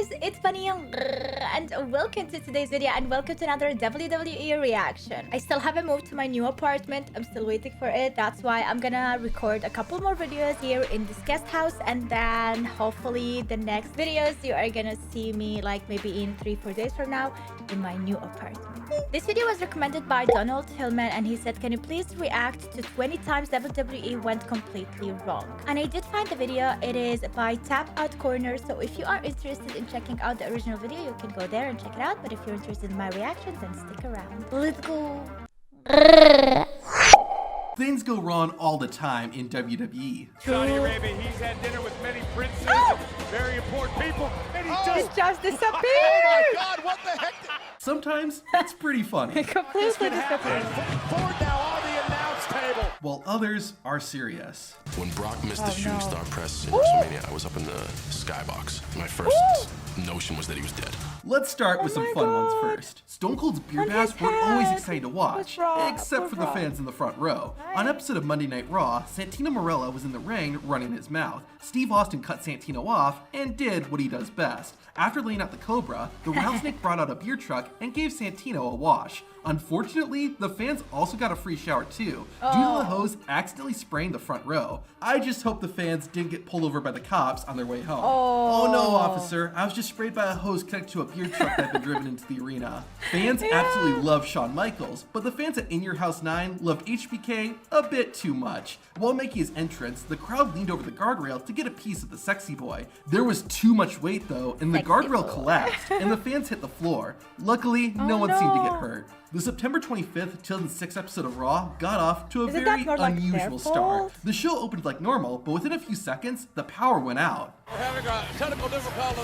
guys, it's Bunny and welcome to today's video and welcome to another WWE reaction. I still haven't moved to my new apartment. I'm still waiting for it. That's why I'm gonna record a couple more videos here in this guest house, and then hopefully the next videos you are gonna see me like maybe in 3-4 days from now in my new apartment. This video was recommended by Donald Hillman, and he said, can you please react to 20 times WWE went completely wrong? And I did find the video. It is by Tap Out Corner, so if you are interested in checking out the original video, you can go there and check it out. But if you're interested in my reactions, then stick around. Let's go. Things go wrong all the time in WWE. Saudi Arabia, he's had dinner with many princes, very important people, and he It just disappeared. Oh my God, what the heck? Sometimes it's pretty funny, It completely disappeared. Forward now on the announce table. while others are serious. When Brock missed the shooting star press in Ooh. WrestleMania, I was up in the skybox. My first notion was that he was dead. Let's start with some my fun ones God. first. Stone Cold's beer On baths his were always head. exciting to watch, Raw. except for the Raw. fans in the front row. On an episode of Monday Night Raw, Santino Marella was in the ring running his mouth. Steve Austin cut Santino off and did what he does best. After laying out the Cobra, the rattlesnake brought out a beer truck and gave Santino a wash. Unfortunately, the fans also got a free shower too, due to the hose accidentally spraying the front row. I just hope the fans didn't get pulled over by the cops on their way home. Oh no, officer, I was just sprayed by a hose connected to a beer truck that had been driven into the arena. Fans absolutely love Shawn Michaels, but the fans at In Your House 9 loved HBK a bit too much. While making his entrance, the crowd leaned over the guardrail to get a piece of the sexy boy. There was too much weight though, and the guardrail collapsed, and the fans hit the floor. Luckily, no one seemed to get hurt. The September 25th, 2006 episode of Raw got off to a Isn't that very more like unusual their start. fault? The show opened like normal, but within a few seconds, the power went out. We're having a technical difficulty,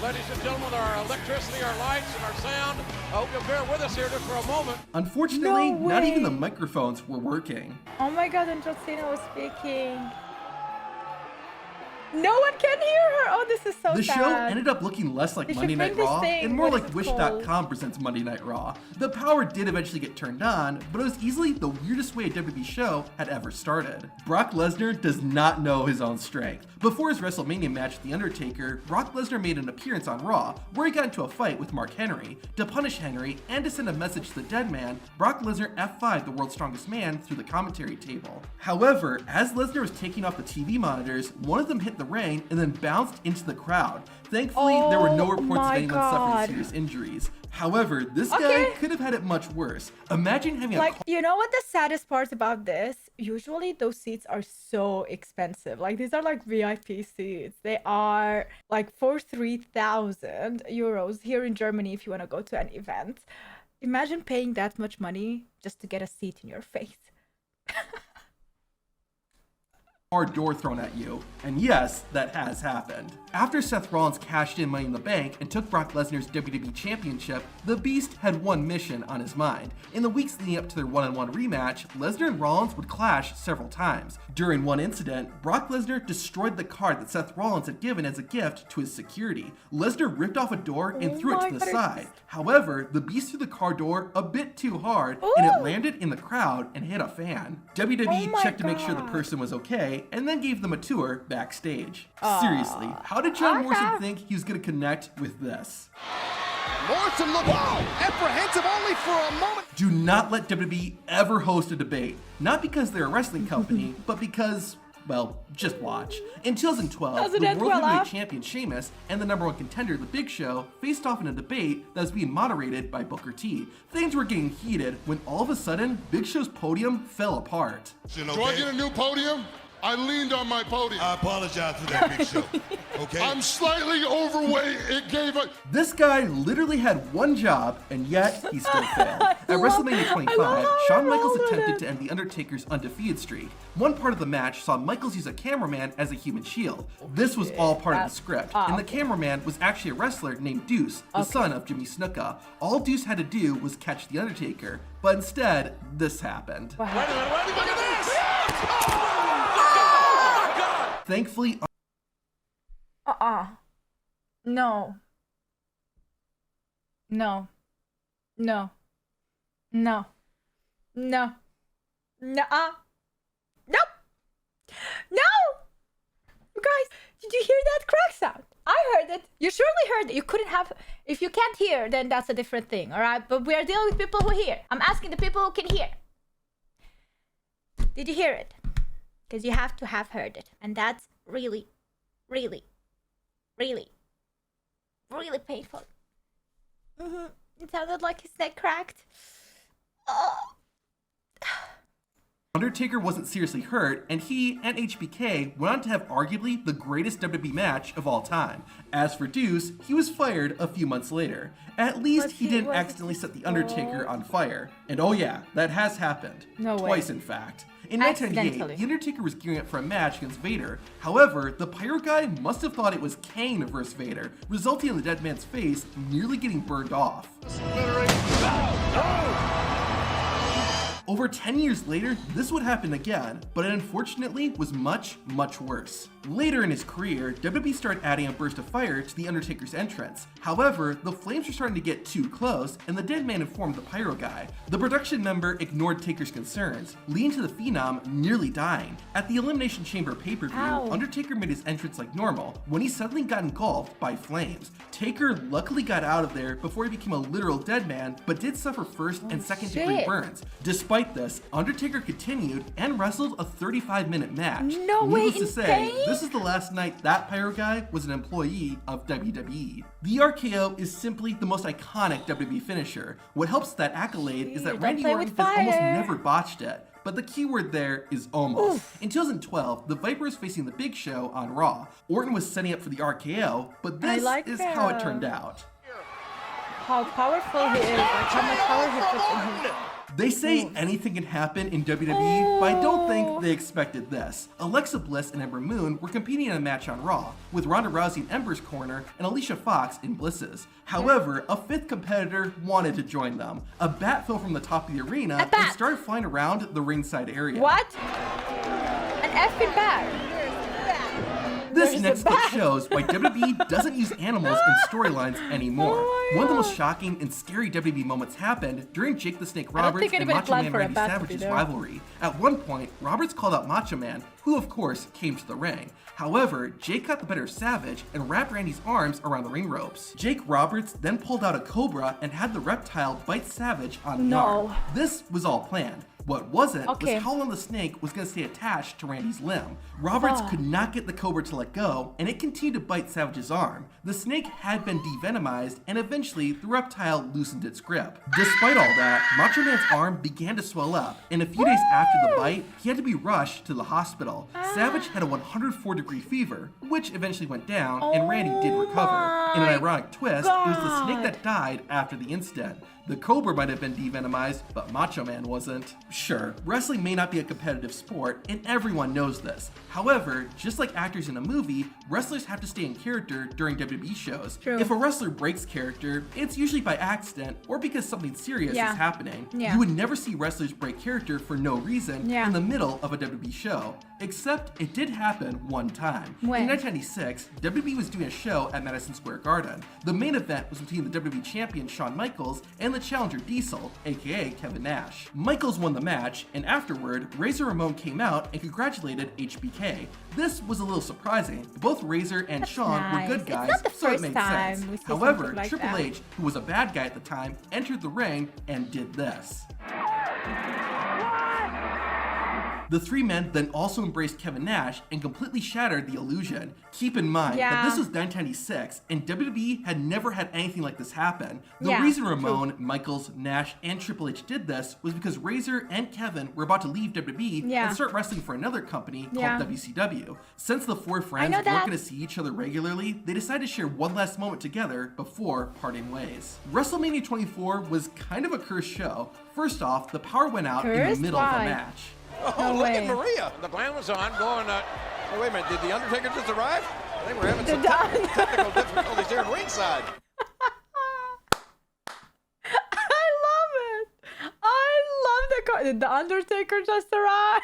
ladies and gentlemen, our electricity, our lights, and our sound. I hope you'll bear with us here just for a moment. Unfortunately, No not even way. the microphones were working. Oh my God, and Josina was speaking. No one can hear her. Oh, this is so The sad. show ended up looking less like They should Monday Night bring this Raw thing. and more What like is it called? Wish.com presents Monday Night Raw. The power did eventually get turned on, but it was easily the weirdest way a WWE show had ever started. Brock Lesnar does not know his own strength. Before his WrestleMania match with The Undertaker, Brock Lesnar made an appearance on Raw where he got into a fight with Mark Henry. To punish Henry and to send a message to the dead man, Brock Lesnar F5'd the world's strongest man through the commentary table. However, as Lesnar was taking off the TV monitors, one of them hit the ring and then bounced into the crowd. Thankfully, there were no Oh reports of my anyone God. suffering serious injuries. However, this guy could have had it much worse. Imagine having Like, you know what the saddest part about this? Usually those seats are so expensive. Like, these are like VIP seats. They are like for 3,000 euros here in Germany if you want to go to an event. Imagine paying that much money just to get a seat in your face. hard door thrown at you. And yes, that has happened. After Seth Rollins cashed in Money in the Bank and took Brock Lesnar's WWE Championship, the Beast had one mission on his mind. In the weeks leading up to their one-on-one rematch, Lesnar and Rollins would clash several times. During one incident, Brock Lesnar destroyed the card that Seth Rollins had given as a gift to his security. Lesnar ripped off a door and threw it to the side. However, the Beast threw the car door a bit too hard, and it landed in the crowd and hit a fan. WWE checked to make sure the person was okay, and then gave them a tour backstage. Seriously, how did John Morrison think he was going to connect with this? Morrison looked apprehensive only for a moment. Do not let WWE ever host a debate. Not because they're a wrestling company, but because, well, just watch. In 2012, the World Heavyweight Champion Sheamus and the #1 contender, The Big Show, faced off in a debate that was being moderated by Booker T. Things were getting heated when all of a sudden, Big Show's podium fell apart. Do I get a new podium? I leaned on my podium. I apologize for that, Big Show. Okay. I'm slightly overweight. It gave a... This guy literally had one job, and yet he still failed. At WrestleMania 25, Shawn Michaels attempted to end The Undertaker's undefeated streak. One part of the match saw Michaels use a cameraman as a human shield. This was all part of the script, and the cameraman was actually a wrestler named Deuce, the son of Jimmy Snuka. All Deuce had to do was catch The Undertaker, but instead, this happened. Wait a minute, look at this! Thankfully, No. No. No. No. No. Nuh-uh. Nope. No! You guys, did you hear that crack sound? I heard it. You surely heard it. You couldn't have. If you can't hear, then that's a different thing, all right? But we are dealing with people who hear. I'm asking the people who can hear. Did you hear it? Because you have to have heard it. And that's really, really, really, really painful. It sounded like his neck cracked. Oh. Undertaker wasn't seriously hurt, and he and HBK went on to have arguably the greatest WWE match of all time. As for Deuce, he was fired a few months later. At least he didn't accidentally set The Undertaker on fire. And oh yeah, that has happened. No way. Twice, in fact. In 1998, The Undertaker was gearing up for a match against Vader. However, the Pyro guy must have thought it was Kane versus Vader, resulting in the dead man's face nearly getting burned off. Over 10 years later, this would happen again, but it unfortunately was much, much worse. Later in his career, WWE started adding a burst of fire to The Undertaker's entrance. However, the flames were starting to get too close, and the dead man informed the Pyro guy. The production member ignored Taker's concerns, leading to the Phenom nearly dying. At the Elimination Chamber pay-per-view, Undertaker made his entrance like normal, when he suddenly got engulfed by flames. Taker luckily got out of there before he became a literal dead man, but did suffer first and second degree burns. Despite this, Undertaker continued and wrestled a 35-minute match. No way, Needless to say, this is the last night that Pyro guy was an employee of WWE. The RKO is simply the most iconic WWE finisher. What helps that accolade is that Randy Orton has almost never botched it. But the key word there is almost. In 2012, the Viper was facing the Big Show on Raw. Orton was setting up for the RKO, but this is how it turned out. How powerful he is, like how much power he puts in him. They say anything can happen in WWE, but I don't think they expected this. Alexa Bliss and Ember Moon were competing in a match on Raw, with Ronda Rousey in Ember's corner and Alicia Fox in Bliss's. However, a fifth competitor wanted to join them. A bat fell from the top of the arena and started flying around the ringside area. What? An effing bat? This next clip shows why WWE doesn't use animals in storylines anymore. One of the most shocking and scary WWE moments happened during Jake the Snake Roberts and Macho Man Randy Savage's rivalry. At one point, Roberts called out Macho Man, who of course came to the ring. However, Jake got the better of Savage and wrapped Randy's arms around the ring ropes. Jake Roberts then pulled out a cobra and had the reptile bite Savage on the arm. This was all planned. What wasn't was how long the snake was going to stay attached to Randy's limb. Roberts could not get the cobra to let go, and it continued to bite Savage's arm. The snake had been devenomized, and eventually the reptile loosened its grip. Despite all that, Macho Man's arm began to swell up, and a few days after the bite, he had to be rushed to the hospital. Savage had a 104-degree fever, which eventually went down, and Randy did recover. In an ironic twist, it was the snake that died after the incident. The cobra might have been devenomized, but Macho Man wasn't. Sure, wrestling may not be a competitive sport, and everyone knows this. However, just like actors in a movie, wrestlers have to stay in character during WWE shows. If a wrestler breaks character, it's usually by accident or because something serious is happening. You would never see wrestlers break character for no reason in the middle of a WWE show. Except it did happen one time. In 1996, WWE was doing a show at Madison Square Garden. The main event was between the WWE champion Shawn Michaels and the challenger Diesel, aka Kevin Nash. Michaels won the match, and afterward, Razor Ramon came out and congratulated HBK. This was a little surprising. Both Razor and Shawn were good guys, so it made sense. However, Triple H, who was a bad guy at the time, entered the ring and did this. The three men then also embraced Kevin Nash and completely shattered the illusion. Keep in mind that this was 1996, and WWE had never had anything like this happen. The reason Ramon, Michaels, Nash, and Triple H did this was because Razor and Kevin were about to leave WWE and start wrestling for another company called WCW. Since the four friends weren't going to see each other regularly, they decided to share one last moment together before parting ways. WrestleMania 24 was kind of a cursed show. First off, the power went out in the middle of the match. Oh, look at Maria. The plan was on going, hey, wait a minute, did The Undertaker just arrive? I think we're having some technical difficulties here at ringside. I love it. I love the Did The Undertaker just arrive?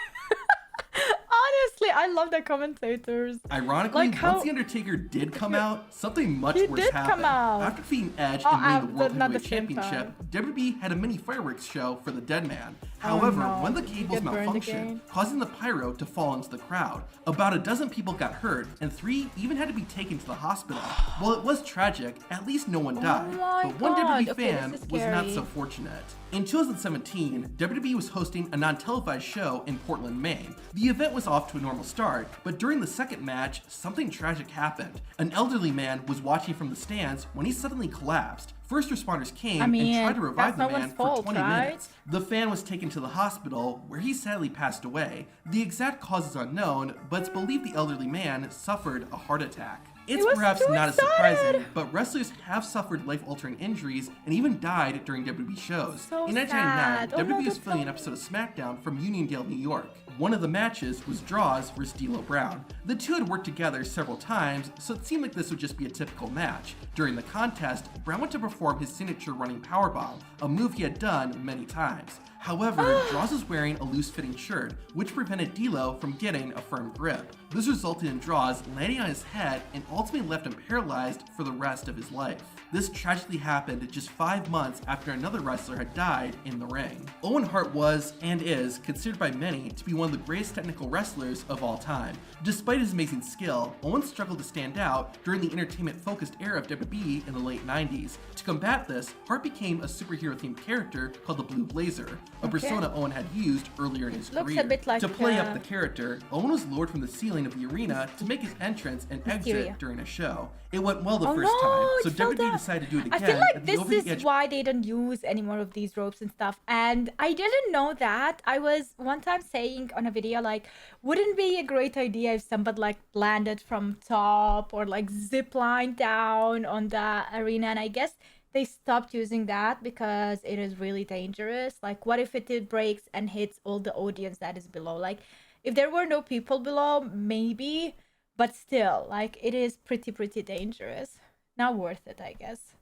Honestly, I love the commentators. Ironically, Like how- once The Undertaker did come out, something much He worse did happened. come out. After defeating Edge Oh, and winning the after- World not the Heavyweight same Championship, time. WWE had a mini fireworks show for the dead man. However, no. when the He cables get burned malfunctioned, again. causing the pyro to fall into the crowd, about a dozen people got hurt, and 3 even had to be taken to the hospital. While it was tragic, at least no one died. my But one God. WWE Okay, fan this is was not scary. so fortunate. In 2017, WWE was hosting a non-televised show in Portland, Maine. The event was off to a normal start, but during the second match, something tragic happened. An elderly man was watching from the stands when he suddenly collapsed. First responders came I mean, and tried to revive that's the no man one's for fault, 20 right? minutes. The fan was taken to the hospital, where he sadly passed away. The exact cause is unknown, but it's believed the elderly man suffered a heart attack. It's was perhaps not as suicided. surprising, but wrestlers have suffered life-altering injuries and even died during WWE shows. So In 1999, sad. Oh, no, WWE was that's filming an so- episode of SmackDown from Uniondale, New York. One of the matches was Draws vs. D'Lo Brown. The two had worked together several times, so it seemed like this would just be a typical match. During the contest, Brown went to perform his signature running powerbomb, a move he had done many times. However, Draws was wearing a loose-fitting shirt, which prevented D'Lo from getting a firm grip. This resulted in Draws landing on his head and ultimately left him paralyzed for the rest of his life. This tragically happened just 5 months after another wrestler had died in the ring. Owen Hart was, and is, considered by many to be one of the greatest technical wrestlers of all time. Despite his amazing skill, Owen struggled to stand out during the entertainment-focused era of WWE in the late 90s. To combat this, Hart became a superhero-themed character called the Blue Blazer, a persona Owen had used earlier in his Looks a career. bit like, to play up the character, Owen was lowered from the ceiling of the arena to make his entrance and exit Mysterio. during a show. It went well the Oh first no, time, it so fell WWE down. decided to do it I again. feel like at the this Over the is Edge why they don't use any more of these ropes and stuff. And I didn't know that. I was one time saying on a video like, wouldn't it be a great idea if somebody like landed from top or like zip line down on the arena? And I guess they stopped using that because it is really dangerous. Like, what if it breaks and hits all the audience that is below? Like, if there were no people below, maybe, but still, like, it is pretty dangerous. Not worth it, I guess.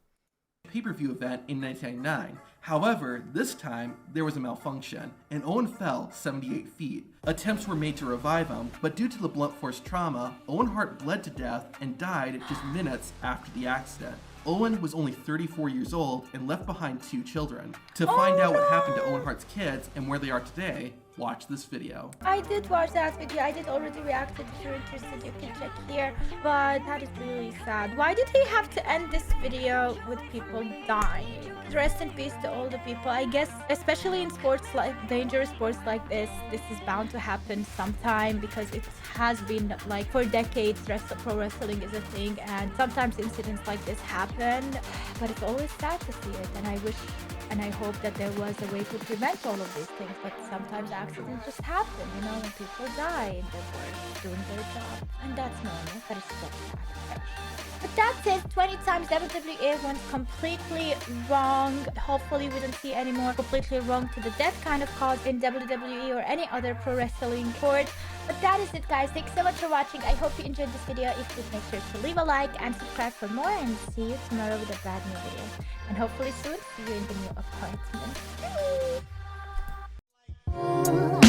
Pay-per-view event in 1999. However, this time there was a malfunction, and Owen fell 78 feet. Attempts were made to revive him, but due to the blunt force trauma, Owen Hart bled to death and died just minutes after the accident. Owen was only 34 years old and left behind 2 children. To find out what happened to Owen Hart's kids and where they are today, watch this video. I did watch that video. I did already react to it. If you're interested, you can check here. But that is really sad. Why did he have to end this video with people dying? Rest in peace to all the people. I guess, especially in sports like dangerous sports like this is bound to happen sometime because it has been like for decades. Pro wrestling is a thing, and sometimes incidents like this happen. But it's always sad to see it, and I wish and I hope that there was a way to prevent all of these things. But sometimes accidents just happen, you know, when people die in their work doing their job, and that's normal. That is so sad. But that's it. 20 times WWE went completely wrong. Hopefully we don't see any more completely wrong to the death kind of cause in WWE or any other pro wrestling sport. But that is it, guys. Thanks so much for watching. I hope you enjoyed this video. If you did, make sure to leave a like and subscribe for more, and see you tomorrow with a brand new video. And hopefully soon see you in the new apartment. Bye.